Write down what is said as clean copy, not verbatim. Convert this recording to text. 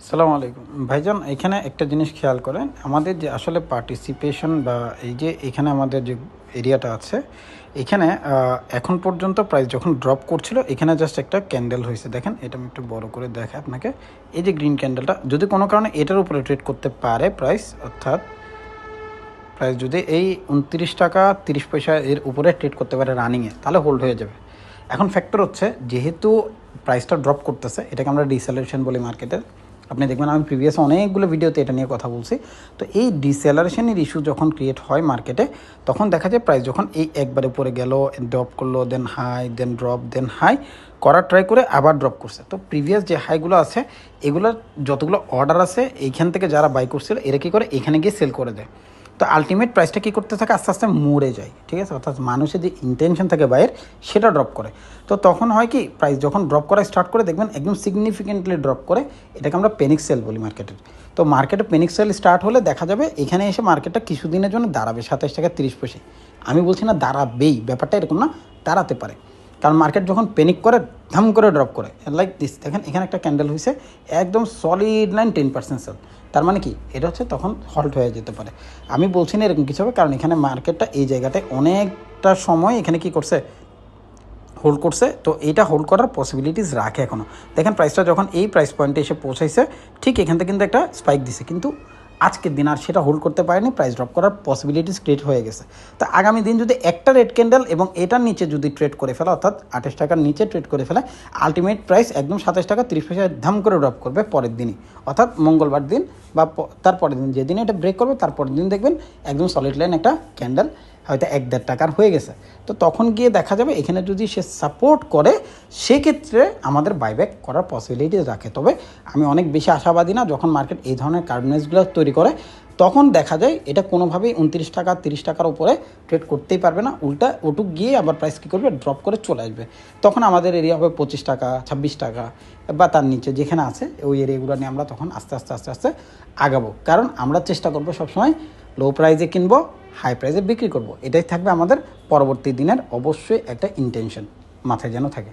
সালামু আলাইকুম ভাইজান, এখানে একটা জিনিস খেয়াল করেন, আমাদের যে আসলে পার্টিসিপেশন বা এই যে এখানে আমাদের যে এরিয়াটা আছে, এখানে এখন পর্যন্ত প্রাইস যখন ড্রপ করছিল এখানে জাস্ট একটা ক্যান্ডেল হয়েছে। দেখেন, এটা আমি একটু বড় করে দেখাই আপনাকে। এই যে গ্রিন ক্যান্ডেলটা যদি কোনো কারণে এটার উপরে ট্রেড করতে পারে প্রাইস, অর্থাৎ প্রাইস যদি এই 29 টাকা 30 পয়সা এর উপরে ট্রেড করতে পারে রানিংয়ে, তাহলে হোল্ড হয়ে যাবে। এখন ফ্যাক্টর হচ্ছে, যেহেতু প্রাইসটা ড্রপ করতেছে, এটাকে আমরা ডিসেলারেশন বলি মার্কেটের। আপনি দেখবেন আমি প্রিভিয়াস অনেকগুলো ভিডিওতে এটা নিয়ে কথা বলছি। তো এই ডিসেলারেশনের ইস্যু যখন ক্রিয়েট হয় মার্কেটে, তখন দেখা যায় প্রাইস যখন এই একবারে পরে গেল, ড্রপ করলো, দেন হাই, দেন ড্রপ, দেন হাই করার ট্রাই করে আবার ড্রপ করছে। তো প্রিভিয়াস যে হাইগুলো আছে, এগুলোর যতগুলো অর্ডার আছে এইখান থেকে যারা বাই করছিল এরা কী করে এখানে গিয়ে সেল করে দেয়। তো আলটিমেট প্রাইসটা কী করতে থাকে, আস্তে আস্তে মরে যায়। ঠিক আছে, অর্থাৎ মানুষের যে ইন্টেনশন থাকে বাইয়ের, সেটা ড্রপ করে। তো তখন হয় কি, প্রাইস যখন ড্রপ করা স্টার্ট করে দেখবেন একদম সিগনিফিকেন্টলি ড্রপ করে, এটাকে আমরা প্যানিক সেল বলি মার্কেটের। তো মার্কেটে প্যানিক সেল স্টার্ট হলে দেখা যাবে এখানে এসে মার্কেটটা কিছুদিনের জন্য দাঁড়াবে 27 টাকা 30 পয়সা। আমি বলছি না দাঁড়াবেই, ব্যাপারটা এরকম না, দাঁড়াতে পারে। কারণ মার্কেট যখন প্যানিক করে ধাম করে ড্রপ করে, লাইক দিস, দেখেন এখানে একটা ক্যান্ডেল হয়েছে, একদম সলিড লাইন 10% সেল। তার মানে কি, এটা হচ্ছে তখন হল্ট হয়ে যেতে পারে। আমি বলছি না এরকম কিছু হবে, কারণ এখানে মার্কেটটা এই জায়গাটায় অনেকটা সময় এখানে কি করছে, হোল্ড করছে। তো এইটা হোল্ড করার পসিবিলিটিস রাখে এখনও। দেখেন প্রাইসটা যখন এই প্রাইস পয়েন্টে এসে পৌঁছাইছে, ঠিক এখান থেকে কিন্তু একটা স্পাইক দিছে, কিন্তু আজকের দিন আর সেটা হোল্ড করতে পারেনি, প্রাইস ড্রপ করার পসিবিলিটিস ক্রিয়েট হয়ে গেছে। তো আগামী দিন যদি একটা রেড ক্যান্ডেল এবং এটার নিচে যদি ট্রেড করে ফেলে, অর্থাৎ 28 টাকার নিচে ট্রেড করে ফেলে, আলটিমেট প্রাইস একদম 27 টাকা 30 পয়সা ধাম করে ড্রপ করবে পরের দিনই, অর্থাৎ মঙ্গলবার দিন বা তার পরের দিন, যেদিন এটা ব্রেক করবে তার পরের দিন দেখবেন একদম সলিড লাইন একটা ক্যান্ডেল হয়তো 1-1.5 টাকার হয়ে গেছে। তো তখন গিয়ে দেখা যাবে এখানে যদি সে সাপোর্ট করে, সেক্ষেত্রে আমাদের বাইব্যাক করার পসিবিলিটি রাখে। তবে আমি অনেক বেশি আশাবাদী না, যখন মার্কেট এই ধরনের কার্ডনেসগুলো তৈরি করে তখন দেখা যায় এটা কোনোভাবেই 29 টাকা 30 টাকার উপরে ট্রেড করতেই পারবে না। উল্টা ওটুক গিয়ে আবার প্রাইস কী করবে, ড্রপ করে চলে আসবে। তখন আমাদের এরিয়া হবে 25 টাকা 26 টাকা বা তার নিচে যেখানে আছে, ওই এরিয়াগুলো নিয়ে আমরা তখন আস্তে আস্তে আস্তে আস্তে আগাবো। কারণ আমরা চেষ্টা করবো সবসময় লো প্রাইসে কিনবো, হাই প্রাইসে বিক্রি করব। এটাই থাকবে আমাদের পরবর্তী দিনের অবশ্যই একটা ইন্টেনশন, মাথায় যেন থাকে।